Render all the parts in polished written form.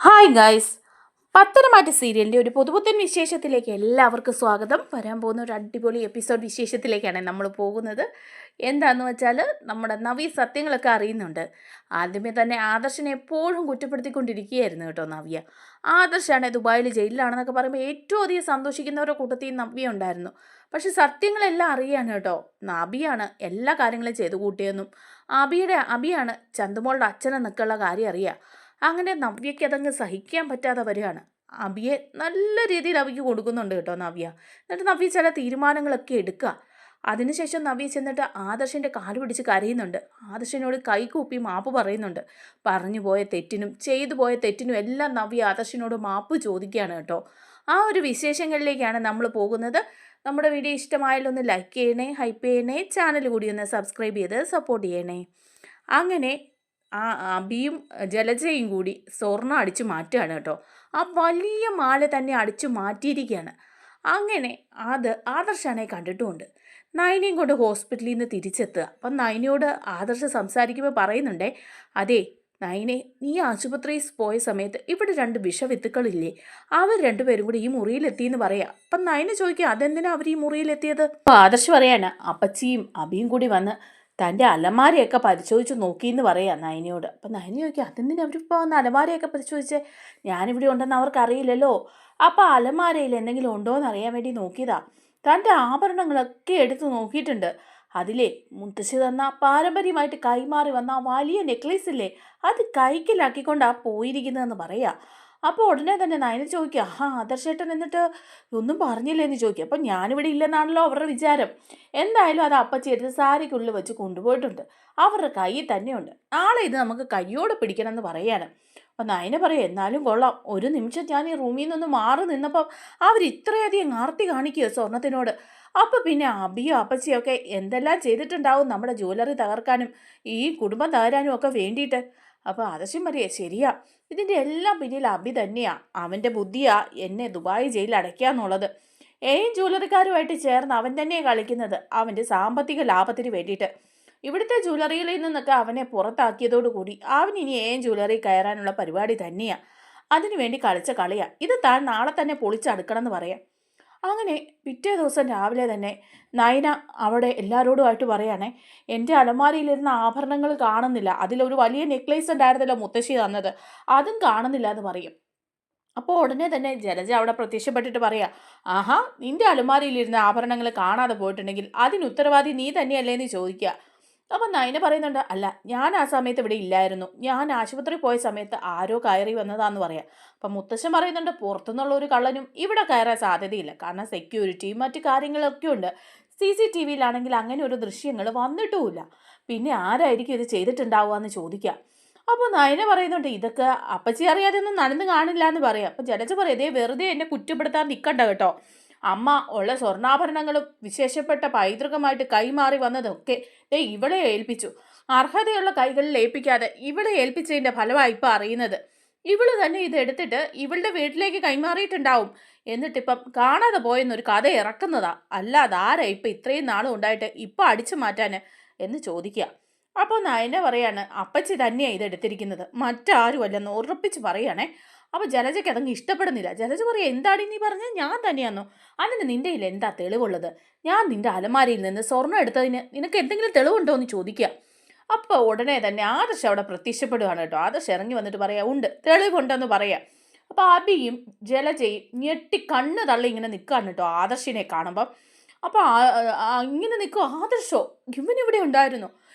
Hi guys, പത്തനംമാറ്റ സീരിയലിൻ്റെ ഒരു പുതുപുത്തൻ വിശേഷത്തിലേക്ക് എല്ലാവർക്കും സ്വാഗതം. വരാൻ പോകുന്ന ഒരു അടിപൊളി എപ്പിസോഡ് വിശേഷത്തിലേക്കാണ് നമ്മൾ പോകുന്നത്. എന്താണെന്ന് വെച്ചാൽ നമ്മുടെ നവി സത്യങ്ങളൊക്കെ അറിയുന്നുണ്ട്. ആദ്യമേ തന്നെ ആദർശനെ എപ്പോഴും കുറ്റപ്പെടുത്തിക്കൊണ്ടിരിക്കുകയായിരുന്നു കേട്ടോ നവ്യ. ആദർശാണ് ദുബായിൽ ജയിലിലാണെന്നൊക്കെ പറയുമ്പോൾ ഏറ്റവും അധികം സന്തോഷിക്കുന്നവരുടെ കൂട്ടത്തിൽ നവ്യ ഉണ്ടായിരുന്നു. പക്ഷെ സത്യങ്ങളെല്ലാം അറിയാണ് കേട്ടോ. അബിയാണ് എല്ലാ കാര്യങ്ങളും ചെയ്തു കൂട്ടിയെന്നും അബിയാണ് ചന്തുമോളുടെ അച്ഛനെന്നൊക്കെയുള്ള കാര്യം അറിയുക. അങ്ങനെ നവ്യയ്ക്ക് അതങ്ങ് സഹിക്കാൻ പറ്റാതെ വരികയാണ്. അബിയെ നല്ല രീതിയിൽ അബിക്ക് കൊടുക്കുന്നുണ്ട് കേട്ടോ നവ്യ. എന്നിട്ട് നവ്യ ചില തീരുമാനങ്ങളൊക്കെ എടുക്കുക. അതിനുശേഷം നവ്യ ചെന്നിട്ട് ആദർശിൻ്റെ കാല് പിടിച്ച് കരയുന്നുണ്ട്. ആദർശിനോട് കൈകൂപ്പി മാപ്പ് പറയുന്നുണ്ട്. പറഞ്ഞു പോയ തെറ്റിനും ചെയ്തു പോയ തെറ്റിനും എല്ലാം നവ്യ ആദർശിനോട് മാപ്പ് ചോദിക്കുകയാണ് കേട്ടോ. ആ ഒരു വിശേഷങ്ങളിലേക്കാണ് നമ്മൾ പോകുന്നത്. നമ്മുടെ വീഡിയോ ഇഷ്ടമായാലൊന്ന് ലൈക്ക് ചെയ്യണേ, ഹൈപ്പ് ചെയ്യണേ, ചാനൽ കൂടി ഒന്ന് സബ്സ്ക്രൈബ് ചെയ്ത് സപ്പോർട്ട് ചെയ്യണേ. അങ്ങനെ ആ അബിയും ജലജയും കൂടി സ്വർണ്ണം അടിച്ചു മാറ്റുകയാണ് കേട്ടോ. ആ വലിയ മാല തന്നെ അടിച്ചു മാറ്റിയിരിക്കുകയാണ്. അങ്ങനെ ആദർശാണെ കണ്ടിട്ടുമുണ്ട്. നയനയും കൊണ്ട് ഹോസ്പിറ്റലിൽ നിന്ന് തിരിച്ചെത്തുക. അപ്പം നയനയോട് ആദർശ് സംസാരിക്കുമ്പോൾ പറയുന്നുണ്ടേ, അതെ നയനെ, നീ ആശുപത്രിയിൽ പോയ സമയത്ത് ഇവിടെ 2 വിഷവിത്തുക്കളില്ലേ, അവർ രണ്ടുപേരും കൂടി ഈ മുറിയിലെത്തിയെന്ന് പറയാം. അപ്പം നയന ചോദിക്കുക, അതെന്തിനാ അവർ ഈ മുറിയിലെത്തിയത്? അപ്പോൾ ആദർശ് പറയാണ്, അപ്പച്ചിയും അബിയും കൂടി വന്ന് തൻ്റെ അലമാരയൊക്കെ പരിശോധിച്ച് നോക്കിയെന്ന് പറയാം നയനയോട്. അപ്പം നയന ചോദിക്കുക, അതെന്തിനാ അവരിപ്പോൾ വന്ന് അലമാരയൊക്കെ പരിശോധിച്ചേ? ഞാനിവിടെ ഉണ്ടെന്ന് അവർക്കറിയില്ലല്ലോ. അപ്പോൾ അലമാരയിൽ എന്തെങ്കിലും ഉണ്ടോ എന്ന് അറിയാൻ വേണ്ടി നോക്കിയതാ. തൻ്റെ ആഭരണങ്ങളൊക്കെ എടുത്ത് നോക്കിയിട്ടുണ്ട്. അതിലെ മുത്തശ്ശി തന്ന പാരമ്പര്യമായിട്ട് കൈമാറി വന്ന ആ വലിയ നെക്ലേസ് ഇല്ലേ, അത് കൈക്കലാക്കിക്കൊണ്ടാണ് പോയിരിക്കുന്നതെന്ന് പറയാം. അപ്പോൾ ഉടനെ തന്നെ നയന ചോദിക്കുക, ആദർശേട്ടൻ എന്നിട്ട് ഒന്നും പറഞ്ഞില്ലേന്ന് ചോദിക്കുക. അപ്പം ഞാനിവിടെ ഇല്ലെന്നാണല്ലോ അവരുടെ വിചാരം. എന്തായാലും അത് അപ്പച്ചി എടുത്ത് സാരിക്കുള്ളിൽ വെച്ച് കൊണ്ടുപോയിട്ടുണ്ട്. അവരുടെ കയ്യിൽ തന്നെയുണ്ട്. നാളെ ഇത് നമുക്ക് കയ്യോടെ പിടിക്കണം എന്ന് പറയാണ്. അപ്പം നയന പറയും, എന്നാലും കൊള്ളാം, ഒരു നിമിഷം ഞാൻ ഈ റൂമിൽ നിന്നൊന്ന് മാറി നിന്നപ്പം അവർ ഇത്രയധികം ആർത്തി കാണിക്കുക സ്വർണത്തിനോട്. അപ്പം പിന്നെ അബിയും അപ്പച്ചിയും ഒക്കെ എന്തെല്ലാം ചെയ്തിട്ടുണ്ടാവും നമ്മുടെ ജ്വല്ലറി തകർക്കാനും ഈ കുടുംബം തകരാനും ഒക്കെ വേണ്ടിയിട്ട്. അപ്പോൾ ആദർശം പറയേ, ശരിയാ, ഇതിൻ്റെ എല്ലാം പിന്നിൽ അബി തന്നെയാ. അവൻ്റെ ബുദ്ധിയാ എന്നെ ദുബായ് ജയിലിൽ അടയ്ക്കാന്നുള്ളത്. ജ്വല്ലറിക്കാരുമായിട്ട് ചേർന്ന് അവൻ തന്നെയാണ് കളിക്കുന്നത്, അവൻ്റെ സാമ്പത്തിക ലാഭത്തിന് വേണ്ടിയിട്ട്. ഇവിടുത്തെ ജ്വല്ലറിയിൽ നിന്നൊക്കെ അവനെ പുറത്താക്കിയതോടുകൂടി അവൻ ഇനി ജ്വല്ലറി കയറാനുള്ള പരിപാടി തന്നെയാണ്. അതിനുവേണ്ടി കളിച്ച കളിയാ ഇത്. താൻ നാളെ തന്നെ പൊളിച്ചടുക്കണം എന്ന് പറയാം. അങ്ങനെ പിറ്റേ ദിവസം രാവിലെ തന്നെ നയന അവിടെ എല്ലാവരോടുമായിട്ട് പറയുകയാണേ, എൻ്റെ അലമാരയിലിരുന്ന ആഭരണങ്ങൾ കാണുന്നില്ല, അതിലൊരു വലിയ നെക്ലേസ് ഉണ്ടായിരുന്നല്ലോ മുത്തശ്ശി തന്നത്, അതും കാണുന്നില്ല എന്ന് പറയും. അപ്പോൾ ഉടനെ തന്നെ ജലജ അവിടെ പ്രത്യക്ഷപ്പെട്ടിട്ട് പറയാ, ആഹാ, നിൻ്റെ അലമാരയിലിരുന്ന ആഭരണങ്ങൾ കാണാതെ പോയിട്ടുണ്ടെങ്കിൽ അതിന് ഉത്തരവാദി നീ തന്നെയല്ലേ എന്ന് ചോദിക്കുക. അപ്പം നയന പറയുന്നുണ്ട്, അല്ല, ഞാൻ ആ സമയത്ത് ഇവിടെ ഇല്ലായിരുന്നു, ഞാൻ ആശുപത്രി പോയ സമയത്ത് ആരോ കയറി വന്നതാന്ന് പറയാം. അപ്പം മുത്തശ്ശൻ പറയുന്നുണ്ട്, പുറത്തുനിന്നുള്ള ഒരു കള്ളനും ഇവിടെ കയറാൻ സാധ്യതയില്ല, കാരണം സെക്യൂരിറ്റിയും മറ്റു കാര്യങ്ങളൊക്കെ ഉണ്ട്. CCTVയിലാണെങ്കിൽ അങ്ങനെ ഒരു ദൃശ്യങ്ങൾ വന്നിട്ടുമില്ല. പിന്നെ ആരായിരിക്കും ഇത് ചെയ്തിട്ടുണ്ടാവുക എന്ന് ചോദിക്കുക. അപ്പോൾ നയന പറയുന്നുണ്ട്, ഇതൊക്കെ അപ്പച്ചി അറിയാതെ ഒന്നും നടന്നു കാണില്ല എന്ന് പറയാം. അപ്പം ജലജ പറയും, ഇതേ വെറുതെ എന്നെ കുറ്റപ്പെടുത്താൻ നിൽക്കണ്ട കേട്ടോ. അമ്മ ഉള്ള സ്വർണ്ണാഭരണങ്ങളും വിശേഷപ്പെട്ട പൈതൃകമായിട്ട് കൈമാറി വന്നതൊക്കെ ഇവളെ ഏൽപ്പിച്ചു. അർഹതയുള്ള കൈകളിൽ ഏൽപ്പിക്കാതെ ഇവളെ ഏൽപ്പിച്ചതിൻ്റെ ഫലമായി ഇപ്പം അറിയുന്നത്. ഇവള് തന്നെ ഇത് എടുത്തിട്ട് ഇവളുടെ വീട്ടിലേക്ക് കൈമാറിയിട്ടുണ്ടാവും. എന്നിട്ടിപ്പം കാണാതെ പോയെന്നൊരു കഥ ഇറക്കുന്നതാ. അല്ലാതെ ആരാ ഇപ്പം ഇത്രയും നാളും ഉണ്ടായിട്ട് ഇപ്പം അടിച്ചു മാറ്റാൻ എന്ന് ചോദിക്കുക. അപ്പോൾ നയന പറയാണ്, അപ്പച്ചി തന്നെയാണ് ഇതെടുത്തിരിക്കുന്നത്, മറ്റാരുമല്ലെന്ന് ഉറപ്പിച്ച് പറയുകയാണേ. അപ്പോൾ ജലജയ്ക്ക് അതങ്ങ് ഇഷ്ടപ്പെടുന്നില്ല. ജലജ പറയുക, എന്താണ് നീ പറഞ്ഞത്, ഞാൻ തന്നെയാണോ? അതിന് നിൻ്റെ കയ്യിൽ എന്താ തെളിവുള്ളത്? ഞാൻ നിൻ്റെ അലമാരിയിൽ നിന്ന് സ്വർണ്ണം എടുത്തതിന് നിനക്ക് എന്തെങ്കിലും തെളിവുണ്ടോ എന്ന് ചോദിക്കുക. അപ്പോൾ ഉടനെ തന്നെ ആദർശ് അവിടെ പ്രത്യക്ഷപ്പെടുകയാണ് കേട്ടോ. ആദർശ് ഇറങ്ങി വന്നിട്ട് പറയാം, ഉണ്ട്, തെളിവുണ്ടെന്ന് പറയാം. അപ്പോൾ അബിയും ജലജയും ഞെട്ടി കണ്ണ് തള്ളി ഇങ്ങനെ നിൽക്കുകയാണ് കേട്ടോ ആദർശിനെ കാണുമ്പം. അപ്പോൾ ഇങ്ങനെ നിൽക്കും, ആദർശോ, ഇവനിവിടെ ഉണ്ടായിരുന്നു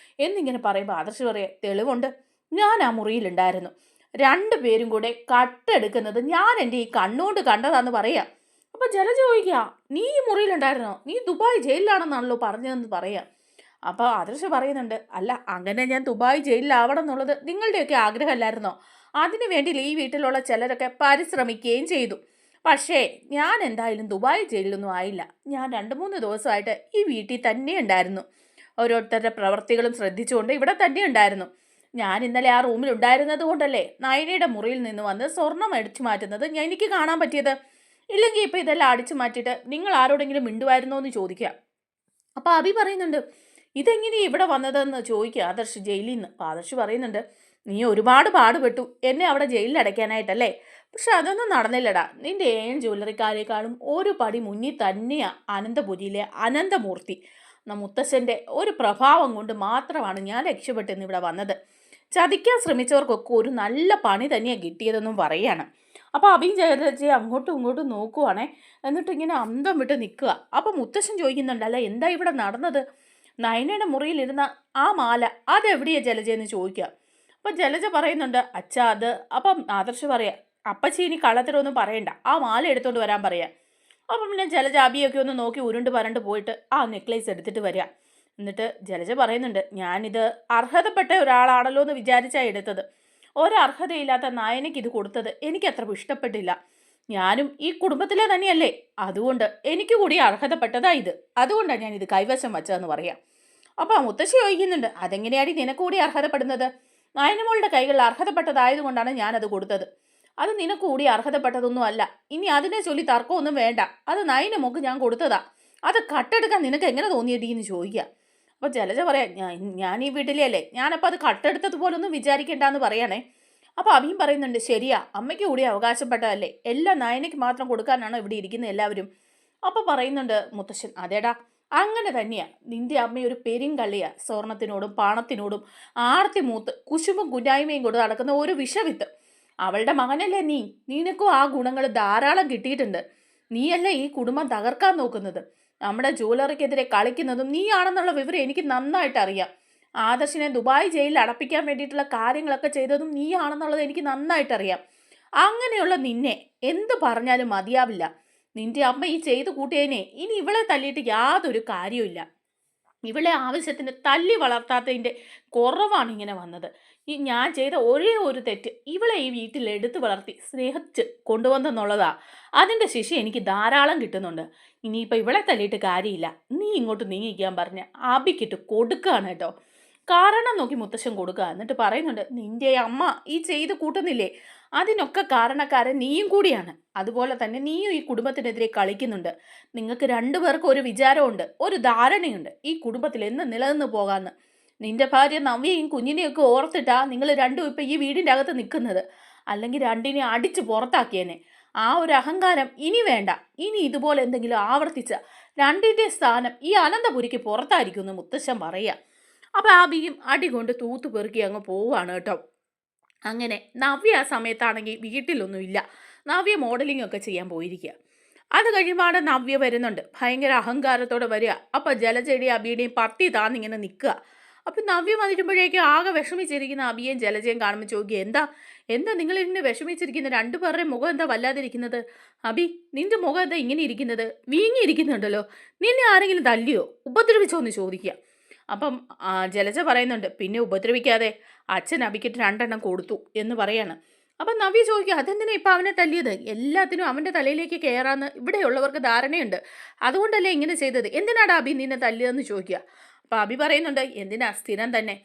എന്നിങ്ങനെ പറയുമ്പോൾ ആദർശ് പറയാം, തെളിവുണ്ട്, ഞാൻ ആ മുറിയിലുണ്ടായിരുന്നു, 2 പേരും കൂടെ കട്ടെടുക്കുന്നത് ഞാൻ എൻ്റെ ഈ കണ്ണുകൊണ്ട് കണ്ടതാന്ന് പറയാം. അപ്പോൾ ജലജ ചോദിക്കുക, നീ ഈ മുറിയിലുണ്ടായിരുന്നോ? നീ ദുബായ് ജയിലിലാണെന്നാണല്ലോ പറഞ്ഞതെന്ന് പറയാം. അപ്പോൾ ആദർശ് പറയുന്നുണ്ട്, അല്ല, അങ്ങനെ ഞാൻ ദുബായ് ജയിലിലാവണം എന്നുള്ളത് നിങ്ങളുടെയൊക്കെ ആഗ്രഹമല്ലായിരുന്നോ? അതിനു വേണ്ടി ഈ വീട്ടിലുള്ള ചിലരൊക്കെ പരിശ്രമിക്കുകയും ചെയ്തു. പക്ഷേ ഞാൻ എന്തായാലും ദുബായ് ജയിലിലൊന്നും ആയില്ല. ഞാൻ 2-3 ദിവസമായിട്ട് ഈ വീട്ടിൽ തന്നെ ഉണ്ടായിരുന്നു. ഓരോരുത്തരുടെ പ്രവർത്തികളും ശ്രദ്ധിച്ചുകൊണ്ട് ഇവിടെ തന്നെ ഉണ്ടായിരുന്നു. ഞാൻ ഇന്നലെ ആ റൂമിൽ ഉണ്ടായിരുന്നത് കൊണ്ടല്ലേ നയനയുടെ മുറിയിൽ നിന്ന് വന്ന് സ്വർണം അടിച്ചു മാറ്റുന്നത് എനിക്ക് കാണാൻ പറ്റിയത്. ഇല്ലെങ്കിൽ ഇപ്പം ഇതെല്ലാം അടിച്ചു മാറ്റിയിട്ട് നിങ്ങൾ ആരോടെങ്കിലും മിണ്ടുമായിരുന്നോ എന്ന് ചോദിക്കുക. അപ്പോൾ അബി പറയുന്നുണ്ട്, ഇതെങ്ങനെ ഇവിടെ വന്നതെന്ന് ചോദിക്കുക ആദർശ് ജയിലിൽ നിന്ന്. അപ്പോൾ ആദർശ് പറയുന്നുണ്ട്, നീ ഒരുപാട് പാടുപെട്ടു എന്നെ അവിടെ ജയിലിൽ അടയ്ക്കാനായിട്ടല്ലേ. പക്ഷെ അതൊന്നും നടന്നില്ലടാ. നിന്റെ ജ്വല്ലറിക്കാരേക്കാളും ഒരു പടി മുന്നിൽ തന്നെയാ അനന്തപുരിയിലെ അനന്തമൂർത്തി. മുത്തശ്ശൻ്റെ ഒരു പ്രഭാവം കൊണ്ട് മാത്രമാണ് ഞാൻ രക്ഷപ്പെട്ടെന്ന് ഇവിടെ വന്നത്. ചതിക്കാൻ ശ്രമിച്ചവർക്കൊക്കെ ഒരു നല്ല പണി തന്നെയാണ് കിട്ടിയതെന്നും പറയാണ്. അപ്പോൾ അഭിയും ജയരാജയെ അങ്ങോട്ടും ഇങ്ങോട്ടും നോക്കുവാണേ. എന്നിട്ട് ഇങ്ങനെ അന്തം വിട്ട് നിൽക്കുക. അപ്പം മുത്തശ്ശൻ ചോദിക്കുന്നുണ്ടല്ല, എന്താ ഇവിടെ നടന്നത്? നയനയുടെ മുറിയിലിരുന്ന ആ മാല അതെവിടെയാ ജലജയെന്ന് ചോദിക്കുക. അപ്പം ജലജ പറയുന്നുണ്ട്, അച്ഛാ അത്. അപ്പം ആദർശ് പറയാം, അപ്പച്ചി ഇനി കള്ളത്തരമൊന്നും പറയണ്ട, ആ മാല എടുത്തോണ്ട് വരാൻ പറയാം. അപ്പം പിന്നെ ജലജ അബിയൊക്കെ ഒന്ന് നോക്കി ഉരുണ്ട് പരണ്ട് പോയിട്ട് ആ നെക്ലേസ് എടുത്തിട്ട് വരിക. എന്നിട്ട് ജലജ പറയുന്നുണ്ട്, ഞാനിത് അർഹതപ്പെട്ട ഒരാളാണല്ലോ എന്ന് വിചാരിച്ചാണ് എടുത്തത്. ഒരർഹതയില്ലാത്ത നായനയ്ക്ക് ഇത് കൊടുത്തത് എനിക്ക് അത്ര ഇഷ്ടപ്പെട്ടില്ല. ഞാനും ഈ കുടുംബത്തിലെ തന്നെയല്ലേ, അതുകൊണ്ട് എനിക്ക് കൂടി അർഹതപ്പെട്ടതാ ഇത്. അതുകൊണ്ടാണ് ഞാൻ ഇത് കൈവശം വച്ചതെന്ന് പറയാം. അപ്പോൾ ആ മുത്തശ്ശി ചോദിക്കുന്നുണ്ട്, അതെങ്ങനെയാണ് നിനക്ക് കൂടി അർഹതപ്പെടുന്നത്? നായനമോളുടെ കൈകളിൽ അർഹതപ്പെട്ടതായതുകൊണ്ടാണ് ഞാനത് കൊടുത്തത്. അത് നിനക്ക് കൂടി അർഹതപ്പെട്ടതൊന്നും അല്ല. ഇനി അതിനെ ചൊല്ലി തർക്കമൊന്നും വേണ്ട. അത് നയനമോക്ക് ഞാൻ കൊടുത്തതാ. അത് കട്ടെടുക്കാൻ നിനക്ക് എങ്ങനെ തോന്നിയടി എന്ന് ചോദിക്കുക. അപ്പോൾ ജലജ പറയാം, ഞാൻ ഈ വീട്ടിലേ അല്ലേ, ഞാനപ്പോൾ അത് കട്ടെടുത്തതുപോലൊന്നും വിചാരിക്കേണ്ടെന്ന് പറയണേ. അപ്പോൾ അഭിയും പറയുന്നുണ്ട്, ശരിയാ, അമ്മയ്ക്ക് കൂടി അവകാശപ്പെട്ടതല്ലേ, എല്ലാം നയനയ്ക്ക് മാത്രം കൊടുക്കാനാണോ ഇവിടെ ഇരിക്കുന്നത് എല്ലാവരും? അപ്പോൾ പറയുന്നുണ്ട് മുത്തശ്ശൻ, അതേടാ അങ്ങനെ തന്നെയാ. നിന്റെ അമ്മ ഒരു പെരുങ്കള്ളിയാ. സ്വർണത്തിനോടും പണത്തിനോടും ആർത്തി മൂത്ത് കുശുമ്പും കുഞ്ഞായ്മയും കൊണ്ട് നടക്കുന്ന ഒരു വിഷവിത്ത്. അവളുടെ മകനല്ലേ നീ. നിനക്കും ആ ഗുണങ്ങൾ ധാരാളം കിട്ടിയിട്ടുണ്ട്. നീയല്ലേ ഈ കുടുംബം തകർക്കാൻ നോക്കുന്നത്. നമ്മുടെ ജ്വല്ലറിക്കെതിരെ കളിക്കുന്നതും നീയാണെന്നുള്ള വിവരം എനിക്ക് നന്നായിട്ട് അറിയാം. ആദർശിനെ ദുബായ് ജയിലിൽ അടപ്പിക്കാൻ വേണ്ടിയിട്ടുള്ള കാര്യങ്ങളൊക്കെ ചെയ്തതും നീയാണെന്നുള്ളത് എനിക്ക് നന്നായിട്ടറിയാം. അങ്ങനെയുള്ള നിന്നെ എന്ത് പറഞ്ഞാലും മതിയാവില്ല. നിന്റെ അമ്മ ഈ ചെയ്തു കൂട്ടിയതിനെ ഇനി ഇവളെ തല്ലിയിട്ട് യാതൊരു കാര്യമില്ല. ഇവളെ ആവശ്യത്തിന് തല്ലി വളർത്താത്തതിൻ്റെ കുറവാണ് ഇങ്ങനെ വന്നത്. ഈ ഞാൻ ചെയ്ത ഒരേ ഒരു തെറ്റ് ഇവളെ ഈ വീട്ടിൽ എടുത്തു വളർത്തി സ്നേഹിച്ച് കൊണ്ടുവന്നെന്നുള്ളതാ. അതിൻ്റെ ശിക്ഷ എനിക്ക് ധാരാളം കിട്ടുന്നുണ്ട്. ഇനിയിപ്പോൾ ഇവളെ തല്ലിയിട്ട് കാര്യമില്ല. നീ ഇങ്ങോട്ട് നീങ്ങിക്കാൻ പറഞ്ഞ് അബിക്കിട്ട് കൊടുക്കുകയാണ് കേട്ടോ. കാരണം നോക്കി മുത്തശ്ശൻ കൊടുക്കുക. എന്നിട്ട് പറയുന്നുണ്ട്, നിന്റെ അമ്മ ഈ ചെയ്ത് കൂട്ടുന്നില്ലേ, അതിനൊക്കെ കാരണക്കാരൻ നീയും കൂടിയാണ്. അതുപോലെ തന്നെ നീയും ഈ കുടുംബത്തിനെതിരെ കളിക്കുന്നുണ്ട്. നിങ്ങൾക്ക് രണ്ടുപേർക്കും ഒരു വിചാരമുണ്ട്, ഒരു ധാരണയുണ്ട്, ഈ കുടുംബത്തിൽ എന്ന് നിലനിന്ന് പോകാമെന്ന്. നിന്റെ ഭാര്യ നവ്യയും കുഞ്ഞിനെയൊക്കെ ഓർത്തിട്ടാ നിങ്ങൾ രണ്ടും ഇപ്പം ഈ വീടിൻ്റെ അകത്ത് നിൽക്കുന്നത്. അല്ലെങ്കിൽ രണ്ടിനെ അടിച്ച് പുറത്താക്കിയേനെ. ആ ഒരു അഹങ്കാരം ഇനി വേണ്ട. ഇനി ഇതുപോലെ എന്തെങ്കിലും ആവർത്തിച്ച രണ്ടിൻ്റെ സ്ഥാനം ഈ അനന്തപുരിക്ക് പുറത്തായിരിക്കുമെന്ന് മുത്തശ്ശൻ പറയുക. അപ്പോൾ ആബിയും അടി കൊണ്ട് തൂത്ത് പെറുക്കി അങ്ങ് പോവുകയാണ് കേട്ടോ. അങ്ങനെ നവ്യ ആ സമയത്താണെങ്കിൽ വീട്ടിലൊന്നുമില്ല. നവ്യ മോഡലിംഗ് ഒക്കെ ചെയ്യാൻ പോയിരിക്കുക. അത് കഴിയുമ്പോൾ നവ്യ വരുന്നുണ്ട്, ഭയങ്കര അഹങ്കാരത്തോടെ വരിക. അപ്പോൾ ജലജയുടെയും അബിയുടെയും പത്തി താന്നിങ്ങനെ നിൽക്കുക. അപ്പം നവ്യ വന്നിരുമ്പോഴേക്കും ആകെ വിഷമിച്ചിരിക്കുന്ന അബിയെയും ജലജയും കാണുമ്പോൾ ചോദിക്കുക, എന്താ എന്താ നിങ്ങളിങ്ങനെ വിഷമിച്ചിരിക്കുന്നത്? രണ്ടുപേരുടെയും മുഖം എന്താ വല്ലാതിരിക്കുന്നത്? അബി, നിന്റെ മുഖം എന്താ ഇങ്ങനെ ഇരിക്കുന്നത്? വീങ്ങിയിരിക്കുന്നുണ്ടല്ലോ. നിന്നെ ആരെങ്കിലും തല്ലിയോ ഉപദ്രവിച്ചോ എന്ന് ചോദിക്കുക. അപ്പം ജലജ പറയുന്നുണ്ട്, പിന്നെ ഉപദ്രവിക്കാതെ അച്ഛൻ അബിക്കിട്ട് 2 എണ്ണം കൊടുത്തു എന്ന് പറയാണ്. അപ്പം നവ്യ ചോദിക്കുക, അതെന്തിനാ ഇപ്പം അവനെ തല്ലിയത്? എല്ലാത്തിനും അവൻ്റെ തലയിലേക്ക് കയറാമെന്ന് ഇവിടെയുള്ളവർക്ക് ധാരണയുണ്ട്. അതുകൊണ്ടല്ലേ ഇങ്ങനെ ചെയ്തത്? എന്തിനാടാ അബി നിന്നെ തല്ലിയതെന്ന് ചോദിക്കുക. അപ്പോൾ അബി പറയുന്നുണ്ട്, എന്തിനാ സ്ഥിരം തന്നെ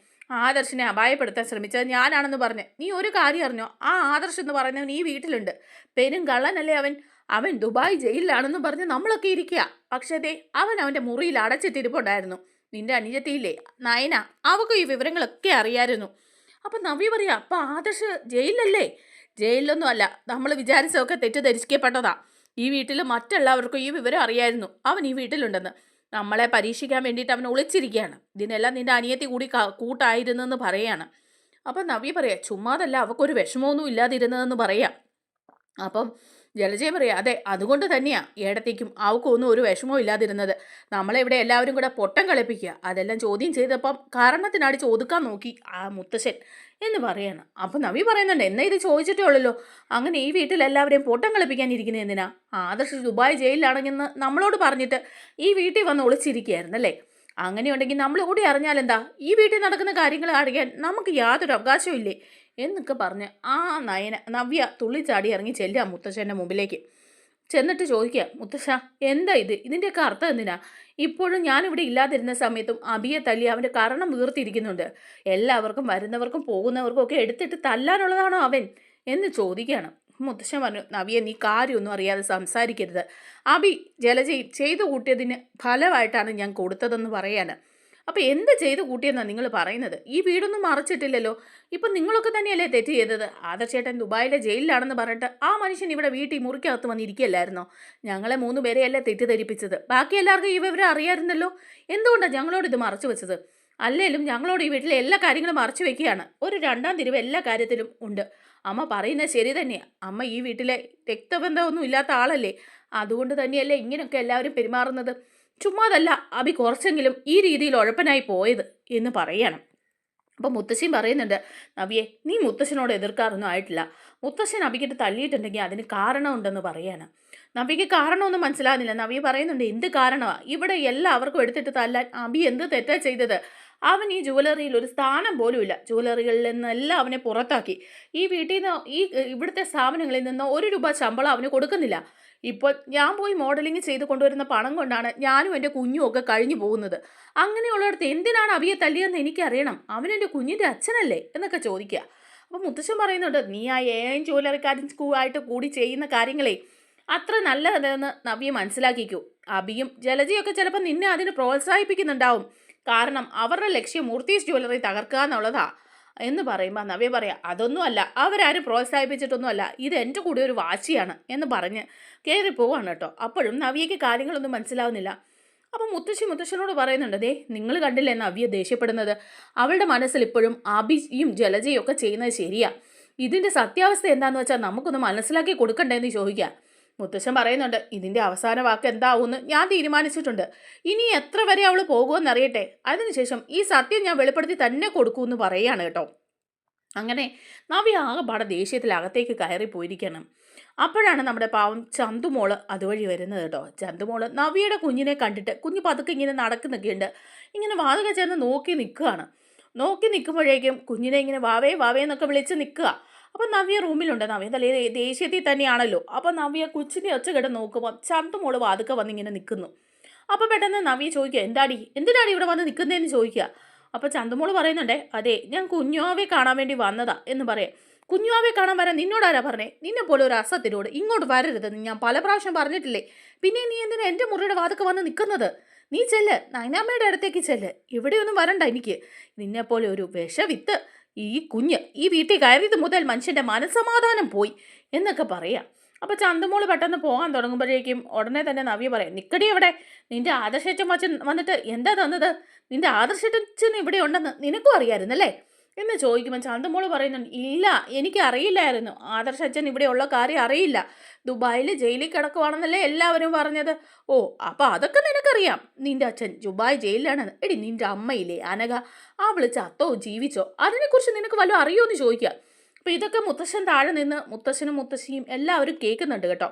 ആദർശിനെ അപായപ്പെടുത്താൻ ശ്രമിച്ചത് ഞാനാണെന്ന് പറഞ്ഞ്. നീ ഒരു കാര്യം അറിഞ്ഞോ? ആ ആദർശ് എന്ന് പറയുന്നവൻ ഈ വീട്ടിലുണ്ട്. പെരും കള്ളനല്ലേ അവൻ. അവൻ ദുബായ് ജയിലിലാണെന്ന് പറഞ്ഞ് നമ്മളൊക്കെ ഇരിക്കുക. പക്ഷേ ദേ അവൻ അവൻ്റെ മുറിയിൽ അടച്ചിട്ടിരിപ്പുണ്ടായിരുന്നു. നിന്റെ അനുജത്തിയില്ലേ നയന, അവൾക്ക് ഈ വിവരങ്ങളൊക്കെ അറിയായിരുന്നു. അപ്പം നവ്യ പറയാ, അപ്പം ആദർശ് ജയിലിലല്ലേ? ജയിലിലൊന്നും അല്ല, നമ്മൾ വിചാരിച്ചതൊക്കെ തെറ്റിദ്ധരിക്കപ്പെട്ടതാ. ഈ വീട്ടിൽ മറ്റെല്ലാവർക്കും ഈ വിവരം അറിയായിരുന്നു അവൻ ഈ വീട്ടിലുണ്ടെന്ന്. നമ്മളെ പരീക്ഷിക്കാൻ വേണ്ടിയിട്ട് അവൻ ഒളിച്ചിരിക്കുകയാണ്. ഇതിനെല്ലാം നിന്റെ അനിയത്തി കൂടി കൂട്ടായിരുന്നെന്ന് പറയാണ്. അപ്പം നവ്യ പറയാ, ചുമ്മാതല്ല, അവൾക്കൊരു വിഷമമൊന്നും ഇല്ലാതിരുന്നതെന്ന് പറയാം. അപ്പം ജലജയ പറയാം, അതെ, അതുകൊണ്ട് തന്നെയാണ് ഏടത്തേക്കും അവൾക്കൊന്നും ഒരു വിഷമവും ഇല്ലാതിരുന്നത്. നമ്മളെവിടെ എല്ലാവരും കൂടെ പൊട്ടം കളിപ്പിക്കുക. അതെല്ലാം ചോദ്യം ചെയ്തപ്പം കാരണത്തിനടിച്ച് ഒതുക്കാൻ നോക്കി ആ മുത്തശ്ശൻ എന്ന് പറയാണ്. അപ്പം നവി പറയുന്നുണ്ട്, എന്നാ ഇത് ചോദിച്ചിട്ടേ ഉള്ളല്ലോ. അങ്ങനെ ഈ വീട്ടിൽ എല്ലാവരെയും പൊട്ടം കളിപ്പിക്കാനിരിക്കുന്നത് എന്തിനാ? ആദർശ് ദുബായ് ജയിലിലാണെന്ന് നമ്മളോട് പറഞ്ഞിട്ട് ഈ വീട്ടിൽ വന്ന് ഒളിച്ചിരിക്കുകയായിരുന്നല്ലേ? അങ്ങനെയുണ്ടെങ്കിൽ നമ്മൾ കൂടി അറിഞ്ഞാലെന്താ? ഈ വീട്ടിൽ നടക്കുന്ന കാര്യങ്ങൾ അറിയാൻ നമുക്ക് യാതൊരു അവകാശവും ഇല്ലേ എന്നൊക്കെ പറഞ്ഞ് ആ നവ്യ തുള്ളിച്ചാടി ഇറങ്ങി ചെല്ലുക മുത്തശ്ശൻ്റെ മുമ്പിലേക്ക്. ചെന്നിട്ട് ചോദിക്കുക, മുത്തശ്ശ എന്താ ഇത്? ഇതിൻ്റെയൊക്കെ അർത്ഥം എന്തിനാ? ഇപ്പോഴും ഞാനിവിടെ ഇല്ലാതിരുന്ന സമയത്തും അബിയെ തല്ലി അവൻ്റെ കരണം വീർത്തിരിക്കുന്നുണ്ട്. എല്ലാവർക്കും വരുന്നവർക്കും പോകുന്നവർക്കും ഒക്കെ എടുത്തിട്ട് തല്ലാനുള്ളതാണോ അവൻ എന്ന് ചോദിക്കുകയാണ്. മുത്തശ്ശൻ പറഞ്ഞു, നവിയെ നീ കാര്യമൊന്നും അറിയാതെ സംസാരിക്കരുത്. അബി ജലജയും ചെയ്തു കൂട്ടിയതിന് ഫലമായിട്ടാണ് ഞാൻ കൊടുത്തതെന്ന് പറയാൻ. അപ്പോൾ എന്ത് ചെയ്ത് കൂട്ടിയെന്നാണ് നിങ്ങൾ പറയുന്നത്? ഈ വീടൊന്നും മറച്ചിട്ടില്ലല്ലോ. ഇപ്പം നിങ്ങളൊക്കെ തന്നെയല്ലേ തെറ്റ് ചെയ്തത്? ആദർശേട്ടൻ ദുബായിലെ ജയിലിലാണെന്ന് പറഞ്ഞിട്ട് ആ മനുഷ്യൻ ഇവിടെ വീട്ടിൽ മുറിക്കകത്ത് വന്നിരിക്കുകയല്ലായിരുന്നോ? ഞങ്ങളെ 3 പേരെയല്ലേ തെറ്റിദ്ധരിപ്പിച്ചത്. ബാക്കി എല്ലാവർക്കും ഈ വിവരം അറിയാമായിരുന്നല്ലോ. എന്തുകൊണ്ടാണ് ഞങ്ങളോട് ഇത് മറച്ചു വെച്ചത്? അല്ലേലും ഞങ്ങളോട് ഈ വീട്ടിലെ എല്ലാ കാര്യങ്ങളും മറച്ചു വെക്കുകയാണ്. ഒരു 2ാം തിരിവ് എല്ലാ കാര്യത്തിലും ഉണ്ട്. അമ്മ പറയുന്നത് ശരി തന്നെയാണ്. അമ്മ ഈ വീട്ടിലെ രക്തബന്ധമൊന്നും ഇല്ലാത്ത ആളല്ലേ. അതുകൊണ്ട് തന്നെയല്ലേ ഇങ്ങനെയൊക്കെ എല്ലാവരും പെരുമാറുന്നത്. ചുമ്മാതല്ല അബി കുറച്ചെങ്കിലും ഈ രീതിയിൽ ഉഴപ്പനായി പോയത് എന്ന് പറയണം. അപ്പം മുത്തശ്ശിയും പറയുന്നുണ്ട്, നവിയെ നീ മുത്തശ്ശനോട് എതിർക്കാറൊന്നും ആയിട്ടില്ല. മുത്തശ്ശൻ അബിക്കിട്ട് തല്ലിയിട്ടുണ്ടെങ്കിൽ അതിന് കാരണമുണ്ടെന്ന് പറയാണ്. നവിക്ക് കാരണമൊന്നും മനസ്സിലാകുന്നില്ല. നവി പറയുന്നുണ്ട്, എന്ത് കാരണമാണ്? ഇവിടെ എല്ലാവർക്കും എടുത്തിട്ട് തല്ലാൻ അബി എന്ത് തെറ്റാ ചെയ്തത്? അവൻ ഈ ജുവലറിയിൽ ഒരു സ്ഥാനം പോലും ഇല്ല. ജുവലറികളിൽ നിന്നെല്ലാം അവനെ പുറത്താക്കി. ഈ വീട്ടിൽ നിന്ന് ഇവിടുത്തെ സ്ഥാപനങ്ങളിൽ നിന്ന് 1 രൂപ ശമ്പളം അവന് കൊടുക്കുന്നില്ല. ഇപ്പോൾ ഞാൻ പോയി മോഡലിംഗ് ചെയ്ത് കൊണ്ടുവരുന്ന പണം കൊണ്ടാണ് ഞാനും എൻ്റെ കുഞ്ഞും ഒക്കെ കഴിഞ്ഞു പോകുന്നത്. അങ്ങനെയുള്ളിടത്ത് എന്തിനാണ് അവിയെ തല്ലിയെന്ന് എനിക്കറിയണം. അവനെൻ്റെ കുഞ്ഞിൻ്റെ അച്ഛനല്ലേ എന്നൊക്കെ ചോദിക്കുക. അപ്പം മുത്തശ്ശൻ പറയുന്നുണ്ട്, നീ ആ ജുവലറിക്കാരൻ ആയിട്ട് കൂടി ചെയ്യുന്ന കാര്യങ്ങളെ അത്ര നല്ലതെന്ന് നവിയെ മനസ്സിലാക്കിക്കൂ. അബിയും ജലജയൊക്കെ ചിലപ്പോൾ നിന്നെ അതിന് പ്രോത്സാഹിപ്പിക്കുന്നുണ്ടാവും. കാരണം അവരുടെ ലക്ഷ്യം മൂർത്തീസ് ജ്വല്ലറി തകർക്കുക എന്നുള്ളതാ എന്ന് പറയുമ്പോൾ നവ്യ പറയാം, അതൊന്നും അല്ല, അവരാരും പ്രോത്സാഹിപ്പിച്ചിട്ടൊന്നുമല്ല, ഇത് എൻ്റെ കൂടെ ഒരു വാശിയാണ് എന്ന് പറഞ്ഞ് കയറി പോവാണ് കേട്ടോ. അപ്പോഴും നവ്യയ്ക്ക് കാര്യങ്ങളൊന്നും മനസ്സിലാവുന്നില്ല. അപ്പം മുത്തശ്ശനോട് പറയുന്നുണ്ട്, ദേ നിങ്ങൾ കണ്ടില്ലേ നവ്യ ദേഷ്യപ്പെടുന്നത്? അവളുടെ മനസ്സിൽ ഇപ്പോഴും അഭിയും ജലജയും ഒക്കെ ചെയ്യുന്നത് ശരിയാ. ഇതിൻ്റെ സത്യാവസ്ഥ എന്താണെന്ന് വെച്ചാൽ നമുക്കൊന്ന് മനസ്സിലാക്കി കൊടുക്കണ്ടേന്ന് ചോദിക്കുക. മുത്തശ്ശൻ പറയുന്നുണ്ട്, ഇതിൻ്റെ അവസാന വാക്ക് എന്താവുമെന്ന് ഞാൻ തീരുമാനിച്ചിട്ടുണ്ട്. ഇനി എത്ര വരെ അവൾ പോകുമെന്നറിയട്ടെ. അതിനുശേഷം ഈ സത്യം ഞാൻ വെളിപ്പെടുത്തി തന്നെ കൊടുക്കുമെന്ന് പറയുകയാണ് കേട്ടോ. അങ്ങനെ നവ്യ ആകെപ്പാടെ ദേഷ്യത്തിൽ അകത്തേക്ക് കയറി പോയിരിക്കണം. അപ്പോഴാണ് നമ്മുടെ പാവം ചന്തുമോള് അതുവഴി വരുന്നത് കേട്ടോ. ചന്തുമോള് നവ്യയുടെ കുഞ്ഞിനെ കണ്ടിട്ട് കുഞ്ഞ് പതുക്കെ ഇങ്ങനെ നടക്കുന്നൊക്കെയുണ്ട്. ഇങ്ങനെ വാതുക ചേർന്ന് നോക്കി നിൽക്കുകയാണ്. നോക്കി നിൽക്കുമ്പോഴേക്കും കുഞ്ഞിനെ ഇങ്ങനെ വാവേ വാവേ എന്നൊക്കെ വിളിച്ച് നിൽക്കുക. അപ്പം നവ്യ റൂമിലുണ്ട്. നവ്യ തലേ ദേഷ്യത്തിൽ തന്നെയാണല്ലോ. അപ്പം നവ്യ കൊച്ചിനെ ഒച്ച കേട്ട് നോക്കുമ്പോൾ ചന്തുമോള് വാതുക്കെ വന്നിങ്ങനെ നിൽക്കുന്നു. അപ്പോൾ പെട്ടെന്ന് നവ്യ ചോദിക്കുക, എന്തിനാടി ഇവിടെ വന്ന് നിൽക്കുന്നതെന്ന് ചോദിക്കുക. അപ്പോൾ ചന്തുമോള് പറയുന്നുണ്ടേ, അതെ ഞാൻ കുഞ്ഞുവാവെ കാണാൻ വേണ്ടി വന്നതാ എന്ന് പറയാം. കുഞ്ഞുവാവെ കാണാൻ വരാൻ നിന്നോടാരാ പറഞ്ഞേ? നിന്നെ പോലെ ഒരു അസത്തിനോട് ഇങ്ങോട്ട് വരരുതെന്ന് ഞാൻ പല പ്രാവശ്യം പറഞ്ഞിട്ടില്ലേ? പിന്നെ നീ എന്തിനാ എൻ്റെ മുറിയുടെ വാതുക്കെ വന്ന് നിൽക്കുന്നത്? നീ ചെല്ല്, നൈനാമ്മയുടെ അടുത്തേക്ക് ചെല്ല്. ഇവിടെയൊന്നും വരണ്ട എനിക്ക്. നിന്നെപ്പോലെ ഒരു വിഷവിത്ത് ഈ കുഞ്ഞ് ഈ വീട്ടിൽ കയറിയത് മുതൽ മനുഷ്യൻ്റെ മനസ്സമാധാനം പോയി എന്നൊക്കെ പറയാം. അപ്പോൾ ചന്തുമോള് പെട്ടെന്ന് പോകാൻ തുടങ്ങുമ്പോഴേക്കും ഉടനെ തന്നെ നവ്യ പറയാം, നിക്കടി എവിടെ? നിൻ്റെ ആദർശച്ചൻ വന്നിട്ട് എന്താ തന്നത്? നിൻ്റെ ആദർശച്ചൻ ഇവിടെ ഉണ്ടെന്ന് നിനക്കും അറിയാമായിരുന്നല്ലേ എന്ന് ചോദിക്കുമ്പോൾ ചന്തുമോള് പറയുന്നുണ്ട്, ഇല്ല എനിക്ക് അറിയില്ലായിരുന്നു. ആദർശച്ചൻ ഇവിടെയുള്ള കാര്യം അറിയില്ല. ദുബായിൽ ജയിലിൽ കിടക്കുവാണെന്നല്ലേ എല്ലാവരും പറഞ്ഞത്. ഓ അപ്പോൾ അതൊക്കെ നിനക്കറിയാം. നിൻ്റെ അച്ഛൻ ദുബായ് ജയിലിലാണെന്ന്. എടി നിൻ്റെ അമ്മയില്ലേ അനഘ, അവള് ചത്തോ ജീവിച്ചോ അതിനെക്കുറിച്ച് നിനക്ക് വല്ലതും അറിയുമോ എന്ന് ചോദിക്കുക. അപ്പോൾ ഇതൊക്കെ മുത്തശ്ശൻ താഴെ നിന്ന് മുത്തശ്ശനും മുത്തശ്ശിയും എല്ലാവരും കേൾക്കുന്നുണ്ട് കേട്ടോ.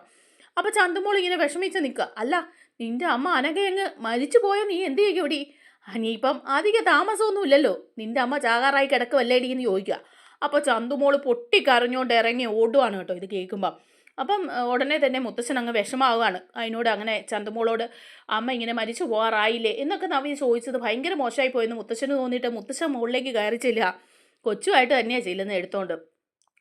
അപ്പോൾ ചന്തുമോൾ ഇങ്ങനെ വിഷമിച്ച് നിൽക്കുക. അല്ല നിൻ്റെ അമ്മ അനഘയങ്ങ് മരിച്ചു പോയാൽ നീ എന്ത് ചെയ്യും ഇവിടെ? ഇനിയിപ്പം അധിക താമസമൊന്നും ഇല്ലല്ലോ, നിൻ്റെ അമ്മ ചാകാറായി കിടക്കുവല്ലേടി എന്ന് ചോദിക്കുക. അപ്പോൾ ചന്തുമോൾ പൊട്ടിക്കരഞ്ഞുകൊണ്ട് ഇറങ്ങി ഓടുവാണ് കേട്ടോ ഇത് കേൾക്കുമ്പം. അപ്പം ഉടനെ തന്നെ മുത്തശ്ശൻ അങ്ങ് വിഷമാവുകയാണ്. അതിനോട് അങ്ങനെ ചന്തുമോളോട് അമ്മ ഇങ്ങനെ മരിച്ചു പോകാറായില്ലേ എന്നൊക്കെ നവ്യ ചോദിച്ചത് ഭയങ്കര മോശമായി പോയെന്ന് മുത്തശ്ശന് തോന്നിയിട്ട് മുത്തശ്ശൻ മുകളിലേക്ക് കയറി ചെല്ലുക. കൊച്ചുമായിട്ട് തന്നെയാണ് ചെല്ലുന്നത് എടുത്തോണ്ട്.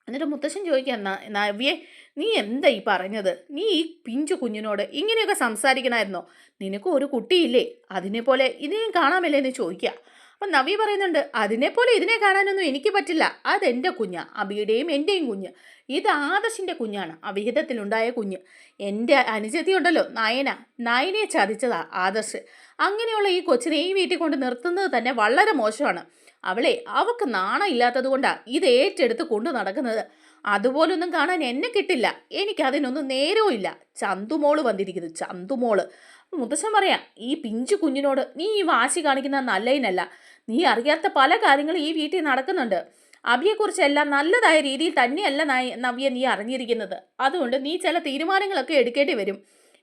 എന്നിട്ട് മുത്തശ്ശൻ ചോദിക്കുക, നവ്യേ നീ എന്താ ഈ പറഞ്ഞത്? നീ ഈ പിഞ്ചു കുഞ്ഞിനോട് ഇങ്ങനെയൊക്കെ സംസാരിക്കണമായിരുന്നോ? നിനക്ക് ഒരു കുട്ടിയില്ലേ? അതിനെപ്പോലെ ഇതിനെയും കാണാമല്ലേ എന്ന് ചോദിക്കുക. അപ്പം നവ്യ പറയുന്നുണ്ട്, അതിനെപ്പോലെ ഇതിനെ കാണാനൊന്നും എനിക്ക് പറ്റില്ല. അതെൻ്റെ കുഞ്ഞാ, അബിയുടെയും എൻ്റെയും കുഞ്ഞ്. ഇത് ആദർശിൻ്റെ കുഞ്ഞാണ്, അവിഹിതത്തിലുണ്ടായ കുഞ്ഞ്. എൻ്റെ അനുജത്തി ഉണ്ടല്ലോ നയനയെ ചതിച്ചതാ ആദർശ്. അങ്ങനെയുള്ള ഈ കൊച്ചിനെ ഈ വീട്ടിൽ കൊണ്ട് നിർത്തുന്നത് തന്നെ വളരെ മോശമാണ്. അവൾക്ക് നാണം ഇല്ലാത്തത് കൊണ്ടാണ് ഇത് ഏറ്റെടുത്ത് കൊണ്ടു നടക്കുന്നത്. അതുപോലൊന്നും കാണാൻ എന്നെ കിട്ടില്ല. എനിക്കതിനൊന്നും നേരവും ഇല്ല. ചന്തുമോള് വന്നിരിക്കുന്നു, ചന്തുമോള്. മുത്തശ്ശൻ പറയാം, ഈ പിഞ്ചു കുഞ്ഞിനോട് നീ ഈ വാശി കാണിക്കുന്ന നല്ലതിനല്ല. നീ അറിയാത്ത പല കാര്യങ്ങളും ഈ വീട്ടിൽ നടക്കുന്നുണ്ട്. അബിയെക്കുറിച്ചെല്ലാം നല്ലതായ രീതിയിൽ തന്നെയല്ല നവ്യ നീ അറിഞ്ഞിരിക്കുന്നത്. അതുകൊണ്ട് നീ ചില തീരുമാനങ്ങളൊക്കെ എടുക്കേണ്ടി വരും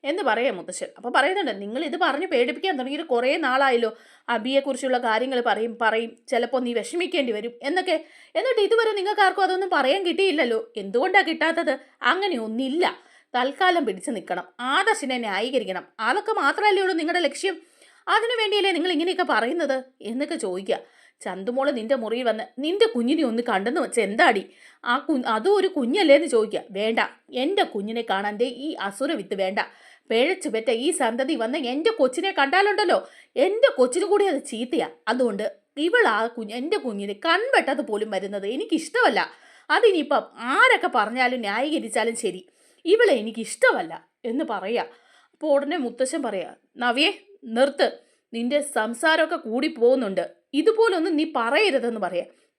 എന്ന് പറയാം മുത്തശ്ശൻ. അപ്പോൾ പറയുന്നുണ്ട്, നിങ്ങൾ ഇത് പറഞ്ഞ് പേടിപ്പിക്കാൻ തുടങ്ങിയിട്ട് കുറേ നാളായല്ലോ. അബിയെക്കുറിച്ചുള്ള കാര്യങ്ങൾ പറയും ചിലപ്പോൾ നീ വിഷമിക്കേണ്ടി വരും എന്നൊക്കെ. എന്നിട്ട് ഇതുവരെ നിങ്ങൾക്ക് ആർക്കും അതൊന്നും പറയാൻ കിട്ടിയില്ലല്ലോ. എന്തുകൊണ്ടാണ് കിട്ടാത്തത്? അങ്ങനെയൊന്നില്ല. തൽക്കാലം പിടിച്ചു നിൽക്കണം, ആദർശിനെ ന്യായീകരിക്കണം, അതൊക്കെ മാത്രമല്ലേ ഉള്ളൂ നിങ്ങളുടെ ലക്ഷ്യം. അതിനു വേണ്ടിയല്ലേ നിങ്ങൾ ഇങ്ങനെയൊക്കെ പറയുന്നത് എന്നൊക്കെ ചോദിക്കുക. ചന്തുമോള് നിന്റെ മുറിയിൽ വന്ന് നിന്റെ കുഞ്ഞിനെ ഒന്ന് കണ്ടെന്ന് വെച്ച് എന്താടി? അതും ഒരു കുഞ്ഞല്ലേ എന്ന് ചോദിക്കുക. വേണ്ട, എൻ്റെ കുഞ്ഞിനെ കാണാൻ ഈ അസുര വിത്ത് വേണ്ട. പിഴച്ചു പെറ്റ ഈ സന്തതി വന്ന് എൻ്റെ കൊച്ചിനെ കണ്ടാലുണ്ടല്ലോ, എൻ്റെ കൊച്ചിനു കൂടി അത് ചീത്തയാ. അതുകൊണ്ട് എൻ്റെ കുഞ്ഞിന് കൺവെട്ടത് പോലും വരുന്നത് എനിക്കിഷ്ടമല്ല. അതിനിപ്പം ആരൊക്കെ പറഞ്ഞാലും ന്യായീകരിച്ചാലും ശരി, ഇവളെ എനിക്കിഷ്ടമല്ല എന്ന് പറയാ. അപ്പോൾ ഉടനെ മുത്തശ്ശൻ പറയാ, നവ്യേ നിർത്ത്, നിന്റെ സംസാരമൊക്കെ കൂടി പോകുന്നുണ്ട്, ഇതുപോലൊന്നും നീ പറയരുതെന്ന്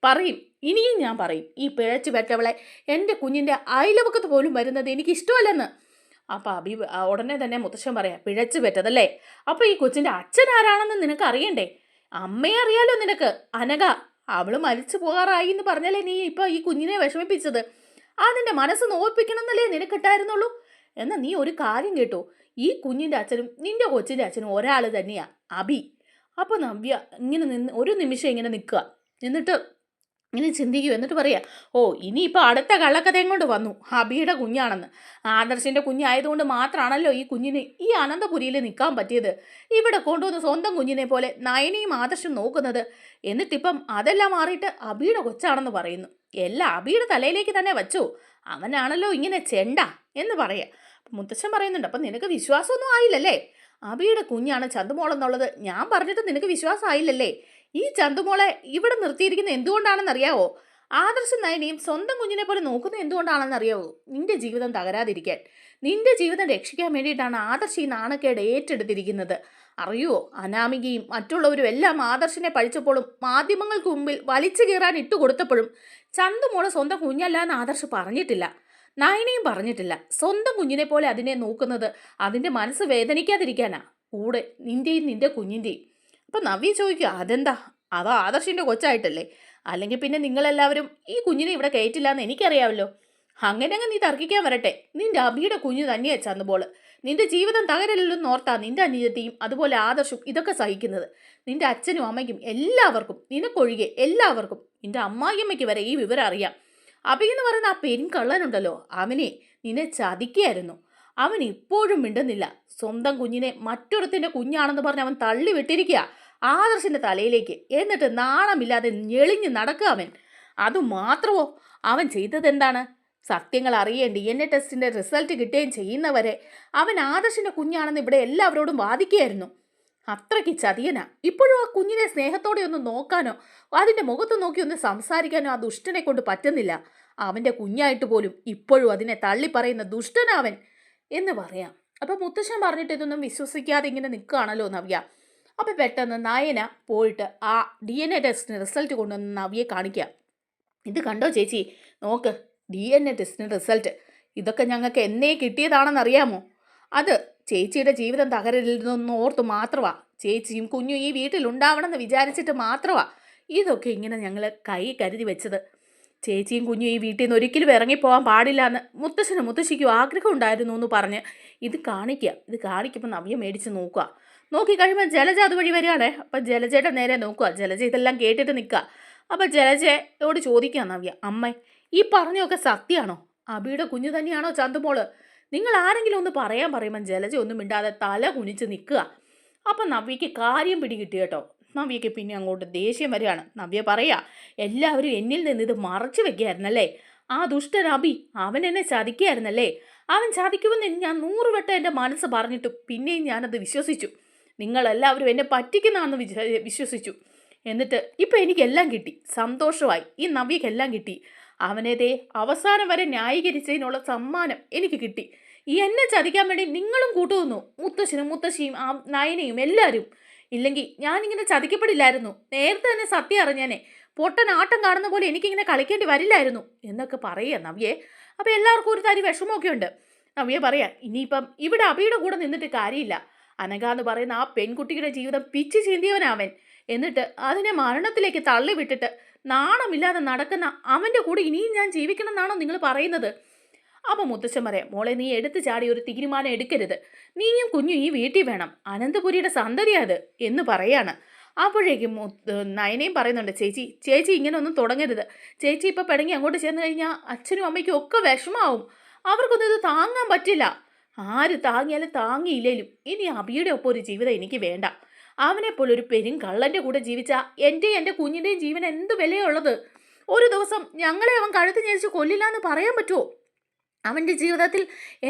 പറയും. ഇനിയും ഞാൻ പറയും, ഈ പിഴച്ചു പെറ്റവളെ എൻ്റെ കുഞ്ഞിൻ്റെ അയലവക്കത്ത് പോലും വരുന്നത് എനിക്കിഷ്ടമല്ലെന്ന്. അപ്പം ഉടനെ തന്നെ മുത്തശ്ശൻ പറയാം, പിഴച്ചു പെറ്റതല്ലേ, അപ്പം ഈ കൊച്ചിൻ്റെ അച്ഛൻ ആരാണെന്ന് നിനക്ക് അറിയണ്ടേ? അമ്മയെ അറിയാലോ നിനക്ക്, അനഘ. അവള് മരിച്ചു പോകാറായി എന്ന് പറഞ്ഞല്ലേ നീ ഇപ്പൊ ഈ കുഞ്ഞിനെ വിഷമിപ്പിച്ചത്. നിന്റെ മനസ്സ് നോയിപ്പിക്കണമെന്നല്ലേ നിനക്കിട്ടായിരുന്നുള്ളൂ. എന്നാൽ നീ ഒരു കാര്യം കേട്ടോ, ഈ കുഞ്ഞിൻ്റെ അച്ഛനും നിന്റെ കൊച്ചിൻ്റെ അച്ഛനും ഒരാൾ തന്നെയാ, അബി. അപ്പൊ നവ്യ ഇങ്ങനെ ഒരു നിമിഷം ഇങ്ങനെ നിൽക്കുക, എന്നിട്ട് ഇങ്ങനെ ചിന്തിക്കൂ. എന്നിട്ട് പറയാ, ഓ ഇനിയിപ്പോൾ അടുത്ത കള്ളക്കഥയും കൊണ്ട് വന്നു, അബിയുടെ കുഞ്ഞാണെന്ന്. ആദർശിൻ്റെ കുഞ്ഞായതുകൊണ്ട് മാത്രമാണല്ലോ ഈ കുഞ്ഞിന് ഈ അനന്തപുരിയിൽ നിൽക്കാൻ പറ്റിയത്. ഇവിടെ കൊണ്ടുവന്ന് സ്വന്തം കുഞ്ഞിനെ പോലെ നയനയും ആദർശം നോക്കുന്നത്. എന്നിട്ടിപ്പം അതെല്ലാം മാറിയിട്ട് അബിയുടെ കൊച്ചാണെന്ന് പറയുന്നു. എല്ലാം അബിയുടെ തലയിലേക്ക് തന്നെ വച്ചു. അവനാണല്ലോ ഇങ്ങനെ ചെണ്ട എന്ന് പറയാ. മുത്തശ്ശൻ പറയുന്നുണ്ട്, അപ്പം നിനക്ക് വിശ്വാസമൊന്നും ആയില്ലല്ലേ? അബിയുടെ കുഞ്ഞാണ് ചന്തുമോളെന്നുള്ളത് ഞാൻ പറഞ്ഞിട്ട് നിനക്ക് വിശ്വാസമായില്ലല്ലേ? ഈ ചന്തുമോളെ ഇവിടെ നിർത്തിയിരിക്കുന്നത് എന്തുകൊണ്ടാണെന്നറിയാവോ? ആദർശം നയനെയും സ്വന്തം കുഞ്ഞിനെ പോലെ നോക്കുന്നത് എന്തുകൊണ്ടാണെന്നറിയാവോ? നിന്റെ ജീവിതം തകരാതിരിക്കാൻ, നിന്റെ ജീവിതം രക്ഷിക്കാൻ വേണ്ടിയിട്ടാണ് ആദർശ് ഈ നാണക്കേട് ഏറ്റെടുത്തിരിക്കുന്നത്. അറിയുവോ? അനാമികയും മറ്റുള്ളവരും എല്ലാം ആദർശിനെ പഴിച്ചപ്പോഴും മാധ്യമങ്ങൾക്ക് മുമ്പിൽ വലിച്ചു കീറാൻ ഇട്ടുകൊടുത്തപ്പോഴും ചന്തുമോളെ സ്വന്തം കുഞ്ഞല്ല എന്ന് ആദർശ് പറഞ്ഞിട്ടില്ല, നയനയും പറഞ്ഞിട്ടില്ല. സ്വന്തം കുഞ്ഞിനെ പോലെ അതിനെ നോക്കുന്നത് അതിൻ്റെ മനസ്സ് വേദനിക്കാതിരിക്കാനാ, കൂടെ നിന്റെയും നിന്റെ കുഞ്ഞിൻ്റെയും. അപ്പം നവ്യ ചോദിക്കുക, അതെന്താ? അവ ആദർശിൻ്റെ കൊച്ചായിട്ടല്ലേ? അല്ലെങ്കിൽ പിന്നെ നിങ്ങളെല്ലാവരും ഈ കുഞ്ഞിനെ ഇവിടെ കയറ്റില്ല എന്ന് എനിക്കറിയാമല്ലോ. അങ്ങനെ നീ തർക്കിക്കാൻ വരട്ടെ. നിന്റെ അബിയുടെ കുഞ്ഞ് തന്നെയാ ചന്തുമ്പോൾ. നിന്റെ ജീവിതം തകരല്ലെന്ന് ഓർത്താ നിന്റെ അനിയത്തിയും അതുപോലെ ആദർശും ഇതൊക്കെ സഹിക്കുന്നത്. നിന്റെ അച്ഛനും അമ്മയ്ക്കും എല്ലാവർക്കും, നിനക്കൊഴികെ എല്ലാവർക്കും, നിന്റെ അമ്മായിയമ്മയ്ക്ക് വരെ ഈ വിവരം അറിയാം. അബി എന്ന് പറയുന്ന ആ പെരുങ്കള്ളനുണ്ടല്ലോ, അവനെ നിന്നെ ചതിക്കുകയായിരുന്നു. അവൻ ഇപ്പോഴും മിണ്ടുന്നില്ല. സ്വന്തം കുഞ്ഞിനെ മറ്റൊരുത്തിൻ്റെ കുഞ്ഞാണെന്ന് പറഞ്ഞ് അവൻ തള്ളി വിട്ടിരിക്കുക ആദർശിൻ്റെ തലയിലേക്ക്. എന്നിട്ട് നാണമില്ലാതെ ഞെളിഞ്ഞ് നടക്കുക അവൻ. അതുമാത്രമോ, അവൻ ചെയ്തതെന്താണ്? സത്യങ്ങൾ അറിയേണ്ട DNA ടെസ്റ്റിൻ്റെ റിസൾട്ട് കിട്ടുകയും ചെയ്യുന്നവരെ അവൻ ആദർശിൻ്റെ കുഞ്ഞാണെന്ന് ഇവിടെ എല്ലാവരോടും വാദിക്കുകയായിരുന്നു. അത്രയ്ക്ക് ചതിയനാ. ഇപ്പോഴും ആ കുഞ്ഞിനെ സ്നേഹത്തോടെ ഒന്ന് നോക്കാനോ അതിൻ്റെ മുഖത്ത് നോക്കി ഒന്ന് സംസാരിക്കാനോ ആ ദുഷ്ടനെ കൊണ്ട് പറ്റുന്നില്ല. അവൻ്റെ കുഞ്ഞായിട്ട് പോലും ഇപ്പോഴും അതിനെ തള്ളിപ്പറയുന്ന ദുഷ്ടനാവൻ എന്ന് പറയാം. അപ്പം മുത്തശ്ശൻ പറഞ്ഞിട്ട് ഇതൊന്നും വിശ്വസിക്കാതെ ഇങ്ങനെ നിൽക്കുകയാണല്ലോ നവ്യ. അപ്പം പെട്ടെന്ന് നയന പോയിട്ട് ആ DNA ടെസ്റ്റിന് റിസൾട്ട് കൊണ്ടുവന്ന് നവ്യയെ കാണിക്കുക. ഇത് കണ്ടോ ചേച്ചി, നോക്ക്, DNA ടെസ്റ്റിന് റിസൾട്ട്. ഇതൊക്കെ ഞങ്ങൾക്ക് എന്നേ കിട്ടിയതാണെന്നറിയാമോ? അത് ചേച്ചിയുടെ ജീവിതം തകരരുതെന്ന് ഓർത്ത് മാത്രമാണ്, ചേച്ചിയും കുഞ്ഞും ഈ വീട്ടിലുണ്ടാവണമെന്ന് വിചാരിച്ചിട്ട് മാത്രമാണ് ഇതൊക്കെ ഇങ്ങനെ ഞങ്ങൾ കൈ കരുതി വെച്ചത്. ചേച്ചിയും കുഞ്ഞും ഈ വീട്ടിൽ നിന്ന് ഒരിക്കലും ഇറങ്ങിപ്പോകാൻ പാടില്ല എന്ന് മുത്തശ്ശനും മുത്തശ്ശിക്കും ആഗ്രഹം ഉണ്ടായിരുന്നു എന്ന് പറഞ്ഞ് ഇത് കാണിക്കുമ്പോൾ നവ്യ മേടിച്ച് നോക്കുക. നോക്കിക്കഴിയുമ്പോൾ ജലജ അതുവഴി വരികയാണേ. അപ്പം ജലജയുടെ നേരെ നോക്കുക. ജലജ ഇതെല്ലാം കേട്ടിട്ട് നിൽക്കുക. അപ്പം ജലജയോട് ചോദിക്കുക നവ്യ, അമ്മ ഈ പറഞ്ഞൊക്കെ സത്യമാണോ? അബിയുടെ കുഞ്ഞു തന്നെയാണോ ചന്തുമോള്? നിങ്ങൾ ആരെങ്കിലും ഒന്ന് പറയാൻ പറയുമ്പം ജലജ ഒന്നും മിണ്ടാതെ തല കുനിച്ച് നിൽക്കുക. അപ്പം നവ്യയ്ക്ക് കാര്യം പിടികിട്ടി കേട്ടോ. നവ്യയ്ക്ക് പിന്നെ അങ്ങോട്ട് ദേഷ്യം വരികയാണ്. നവ്യ പറയാ, എല്ലാവരും എന്നിൽ നിന്ന് ഇത് മറച്ചു വെക്കുകയായിരുന്നല്ലേ? ആ ദുഷ്ടൻ അബി, അവൻ എന്നെ ചതിക്കുകയായിരുന്നല്ലേ? അവൻ ചതിക്കുമെന്ന് ഞാൻ 100 വട്ടം എൻ്റെ മനസ്സ് പറഞ്ഞിട്ടും പിന്നെയും ഞാനത് വിശ്വസിച്ചു. നിങ്ങളെല്ലാവരും എന്നെ പറ്റിക്കുന്നതാണെന്ന് വിശ്വസിച്ചു. എന്നിട്ട് ഇപ്പം എനിക്കെല്ലാം കിട്ടി, സന്തോഷമായി. ഈ നവ്യക്കെല്ലാം കിട്ടി. അവനേതേ അവസാനം വരെ ന്യായീകരിച്ചതിനുള്ള സമ്മാനം എനിക്ക് കിട്ടി. ഈ എന്നെ ചതിക്കാൻ വേണ്ടി നിങ്ങളും കൂട്ടുവന്നു, മുത്തശ്ശനും മുത്തശ്ശിയും ആ നയനയും എല്ലാവരും. ഇല്ലെങ്കിൽ ഞാനിങ്ങനെ ചതിക്കപ്പെടില്ലായിരുന്നു. നേരത്തെ തന്നെ സത്യം അറിഞ്ഞാനെ പൊട്ടൻ ആട്ടം കാണുന്ന പോലെ എനിക്കിങ്ങനെ കളിക്കേണ്ടി വരില്ലായിരുന്നു എന്നൊക്കെ പറയുക നവ്യെ. അപ്പം എല്ലാവർക്കും ഒരു തരി വിഷമമൊക്കെ ഉണ്ട്. നവ്യെ പറയാം, ഇനിയിപ്പം ഇവിടെ അബിയുടെ കൂടെ നിന്നിട്ട് കാര്യമില്ല. അനഘ എന്ന് പറയുന്ന ആ പെൺകുട്ടിയുടെ ജീവിതം പിച്ച് ചീന്തിയവനവൻ. എന്നിട്ട് അതിനെ മരണത്തിലേക്ക് തള്ളിവിട്ടിട്ട് നാണമില്ലാതെ നടക്കുന്ന അവൻ്റെ കൂടെ ഇനിയും ഞാൻ ജീവിക്കണം എന്നാണോ നിങ്ങൾ പറയുന്നത്? അപ്പം മുത്തശ്ശൻ പറയാം, മോളെ നീ എടുത്തു ചാടി ഒരു തീരുമാനം എടുക്കരുത്. നീയും കുഞ്ഞും ഈ വീട്ടിൽ വേണം, അനന്തപുരിയുടെ സന്തതിയത് എന്ന് പറയാണ്. അപ്പോഴേക്കും നയനയും പറയുന്നുണ്ട്, ചേച്ചി ഇങ്ങനെ ഒന്നും തുടങ്ങരുത്. ചേച്ചി ഇപ്പം പിടങ്ങി അങ്ങോട്ട് ചെന്ന് കഴിഞ്ഞാൽ അച്ഛനും അമ്മയ്ക്കും ഒക്കെ വിഷമാവും. അവർക്കൊന്നും ഇത് താങ്ങാൻ പറ്റില്ല. ആര് താങ്ങിയാലും താങ്ങിയില്ലേലും ഇനി അബിയുടെ ഒപ്പം ഒരു ജീവിതം എനിക്ക് വേണ്ട. അവനെപ്പോലെ ഒരു പെരുങ്കള്ളൻ്റെ കൂടെ ജീവിച്ചാൽ എൻ്റെ കുഞ്ഞിൻ്റെയും ജീവൻ എന്ത് വിലയുള്ളത്? ഒരു ദിവസം ഞങ്ങളെ അവൻ കഴുത്ത് ഞെരിച്ച് കൊല്ലില്ല എന്ന് പറയാൻ പറ്റുമോ? അവൻ്റെ ജീവിതത്തിൽ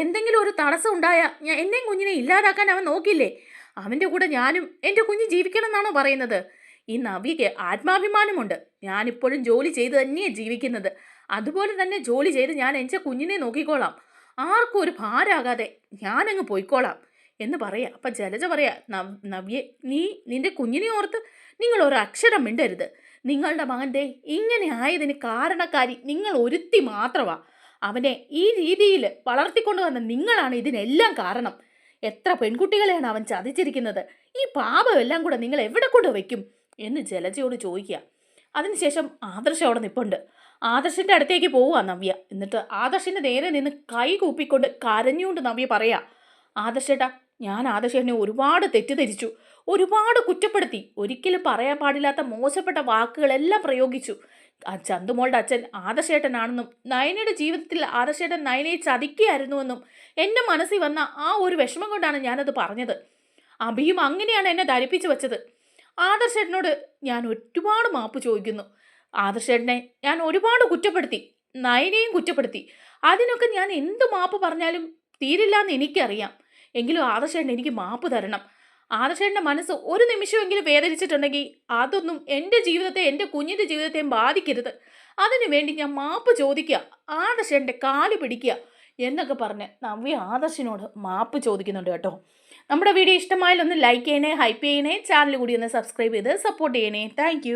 എന്തെങ്കിലും ഒരു തടസ്സം ഉണ്ടായാൽ എന്നെയും കുഞ്ഞിനെ ഇല്ലാതാക്കാൻ അവൻ നോക്കില്ലേ? അവൻ്റെ കൂടെ ഞാനും എൻ്റെ കുഞ്ഞ് ജീവിക്കണം എന്നാണോ പറയുന്നത്? ഈ നവിക്ക് ആത്മാഭിമാനമുണ്ട്. ഞാനിപ്പോഴും ജോലി ചെയ്ത് തന്നെയാണ് ജീവിക്കുന്നത്. അതുപോലെ തന്നെ ജോലി ചെയ്ത് ഞാൻ എൻ്റെ കുഞ്ഞിനെ നോക്കിക്കോളാം. ആർക്കും ഒരു ഭാരമാകാതെ ഞാനങ്ങ് പോയിക്കോളാം എന്ന് പറയാം. അപ്പം ജലജ പറയാ, നവ്യെ, നിന്റെ കുഞ്ഞിനെ ഓർത്ത് നിങ്ങൾ ഒരു അക്ഷരം മിണ്ടരുത്. നിങ്ങളുടെ മകൻ്റെ ഇങ്ങനെ ആയതിന് കാരണക്കാരി നിങ്ങൾ ഒരുത്തി മാത്രമാണ്. അവനെ ഈ രീതിയിൽ വളർത്തിക്കൊണ്ടുവന്ന നിങ്ങളാണ് ഇതിനെല്ലാം കാരണം. എത്ര പെൺകുട്ടികളെയാണ് അവൻ ചതിച്ചിരിക്കുന്നത്. ഈ പാപമെല്ലാം കൂടെ നിങ്ങൾ എവിടെ കൊണ്ട് വയ്ക്കും എന്ന് ജലജയോട് ചോദിക്കുക. അതിനുശേഷം ആദർശം അവിടെ നിൽപ്പുണ്ട്. ആദർശിൻ്റെ അടുത്തേക്ക് പോവുക നവ്യ. എന്നിട്ട് ആദർശിൻ്റെ നേരെ നിന്ന് കൈ കൂപ്പിക്കൊണ്ട് കരഞ്ഞുകൊണ്ട് നവ്യ പറയാ, ആദർശേട്ടാ, ഞാൻ ആദർശേട്ടനെ ഒരുപാട് തെറ്റിദ്ധരിച്ചു, ഒരുപാട് കുറ്റപ്പെടുത്തി, ഒരിക്കലും പറയാൻ പാടില്ലാത്ത മോശപ്പെട്ട വാക്കുകളെല്ലാം പ്രയോഗിച്ചു. ചന്തുമോളുടെ അച്ഛൻ ആദർശേട്ടനാണെന്നും നയനയുടെ ജീവിതത്തിൽ ആദർശേട്ടൻ നയനയെ ചതിക്കുകയായിരുന്നുവെന്നും എൻ്റെ മനസ്സിൽ വന്ന ആ ഒരു വിഷമം കൊണ്ടാണ് ഞാനത് പറഞ്ഞത്. അഭിയും അങ്ങനെയാണ് എന്നെ ധരിപ്പിച്ചു വെച്ചത്. ആദർശേട്ടനോട് ഞാൻ ഒരുപാട് മാപ്പ് ചോദിക്കുന്നു. ആദർശേട്ടനെ ഞാൻ ഒരുപാട് കുറ്റപ്പെടുത്തി, നയനയും കുറ്റപ്പെടുത്തി. അതിനൊക്കെ ഞാൻ എന്ത് മാപ്പ് പറഞ്ഞാലും തീരില്ല എന്ന് എനിക്കറിയാം. എങ്കിലും ആദർശേട്ടൻ എനിക്ക് മാപ്പ് തരണം. ആദർശേട്ടൻ്റെ മനസ്സ് ഒരു നിമിഷമെങ്കിലും വേദനിച്ചിട്ടുണ്ടെങ്കിൽ അതൊന്നും എൻ്റെ ജീവിതത്തെ, എൻ്റെ കുഞ്ഞിൻ്റെ ജീവിതത്തെയും ബാധിക്കരുത്. അതിനു വേണ്ടി ഞാൻ മാപ്പ് ചോദിക്കുക, ആദർശേട്ടൻ്റെ കാല് പിടിക്കുക എന്നൊക്കെ പറഞ്ഞ് നവ്യ ആദർശിനോട് മാപ്പ് ചോദിക്കുന്നുണ്ട് കേട്ടോ. നമ്മുടെ വീഡിയോ ഇഷ്ടമായാലൊന്ന് ലൈക്ക് ചെയ്യണേ, ഹൈപ്പ് ചെയ്യണേ, ചാനൽ കൂടി ഒന്ന് സബ്സ്ക്രൈബ് ചെയ്ത് സപ്പോർട്ട് ചെയ്യണേ. താങ്ക്